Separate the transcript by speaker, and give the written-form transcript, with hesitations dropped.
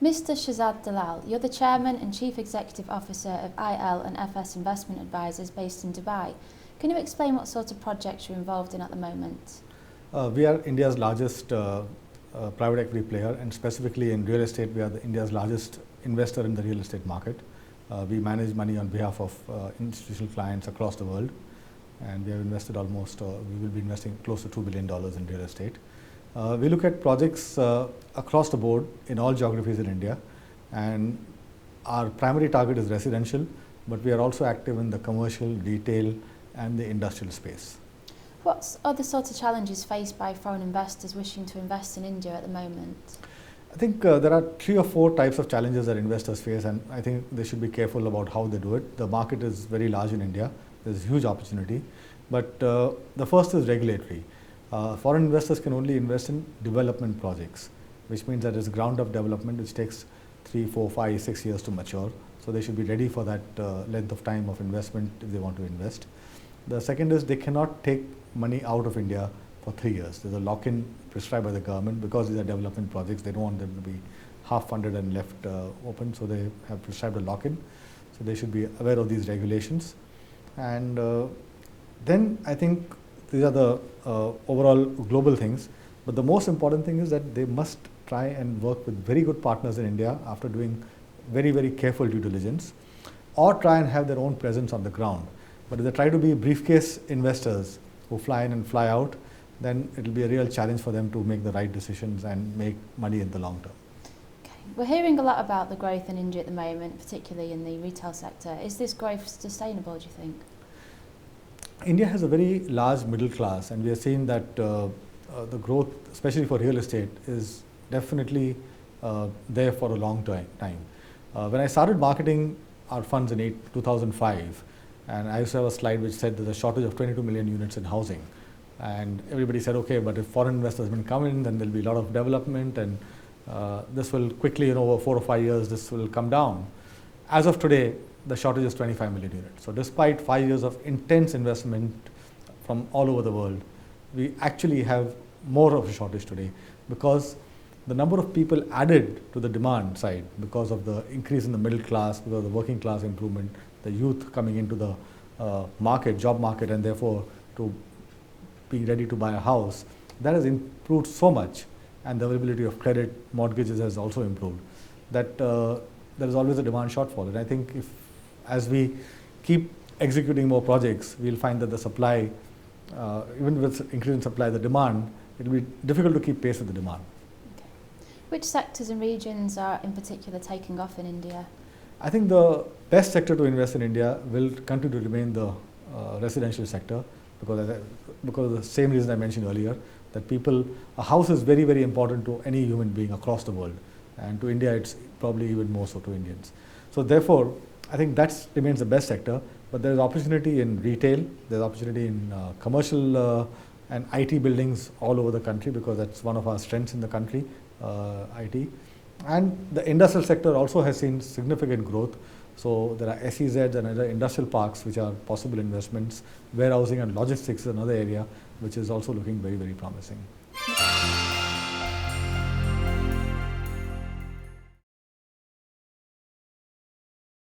Speaker 1: Mr. Shahzaad Dalal, you're the Chairman and Chief Executive Officer of IL and FS Investment Advisors based in Dubai. Can you explain what sort of projects you're involved in at the moment?
Speaker 2: We are India's largest private equity player, and specifically in real estate, we are India's largest investor in the real estate market. We manage money on behalf of institutional clients across the world, and we have invested almost, we will be investing close to $2 billion in real estate. We look at projects across the board in all geographies in India, and our primary target is residential, but we are also active in the commercial, retail and the industrial space.
Speaker 1: What are the sort of challenges faced by foreign investors wishing to invest in India at the moment?
Speaker 2: I think there are 3 or 4 types of challenges that investors face, and I think they should be careful about how they do it. The market is very large in India. There's huge opportunity, but the first is regulatory. Foreign investors can only invest in development projects, which means that it's ground up development, which takes 3, 4, 5, 6 years to mature. So they should be ready for that length of time of investment if they want to invest. The second is they cannot take money out of India for 3 years. There's a lock-in prescribed by the government because these are development projects. They don't want them to be half funded and left open, so they have prescribed a lock-in. So they should be aware of these regulations. And then I think these are the overall global things. But the most important thing is that they must try and work with very good partners in India after doing very, very careful due diligence, or try and have their own presence on the ground. But if they try to be briefcase investors who fly in and fly out, then it will be a real challenge for them to make the right decisions and make money in the long term.
Speaker 1: Okay. We're hearing a lot about the growth in India at the moment, particularly in the retail sector. Is this growth sustainable, do you think?
Speaker 2: India has a very large middle class, and we are seeing that the growth, especially for real estate, is definitely there for a long time. When I started marketing our funds in 2005, and I used to have a slide which said there's a shortage of 22 million units in housing. And everybody said, okay, but if foreign investors will come in, then there'll be a lot of development, and this will quickly, over 4 or 5 years, this will come down. As of today, the shortage is 25 million units. So despite 5 years of intense investment from all over the world, we actually have more of a shortage today, because the number of people added to the demand side because of the increase in the middle class, because of the working class improvement, the youth coming into the market, job market, and therefore to being ready to buy a house, that has improved so much, and the availability of credit, mortgages has also improved, that there is always a demand shortfall. And I think as we keep executing more projects, we'll find that the supply, even with increasing supply, the demand, it will be difficult to keep pace with the demand.
Speaker 1: Okay. Which sectors and regions are in particular taking off in India?
Speaker 2: I think the best sector to invest in India will continue to remain the residential sector, because of the same reason I mentioned earlier, that a house is very, very important to any human being across the world, and to India it's probably even more so to Indians. So therefore, I think that remains the best sector, but there is opportunity in retail, there's opportunity in commercial and IT buildings all over the country, because that's one of our strengths in the country, IT. And the industrial sector also has seen significant growth. So there are SEZs and other industrial parks which are possible investments. Warehousing and logistics is another area which is also looking very, very promising.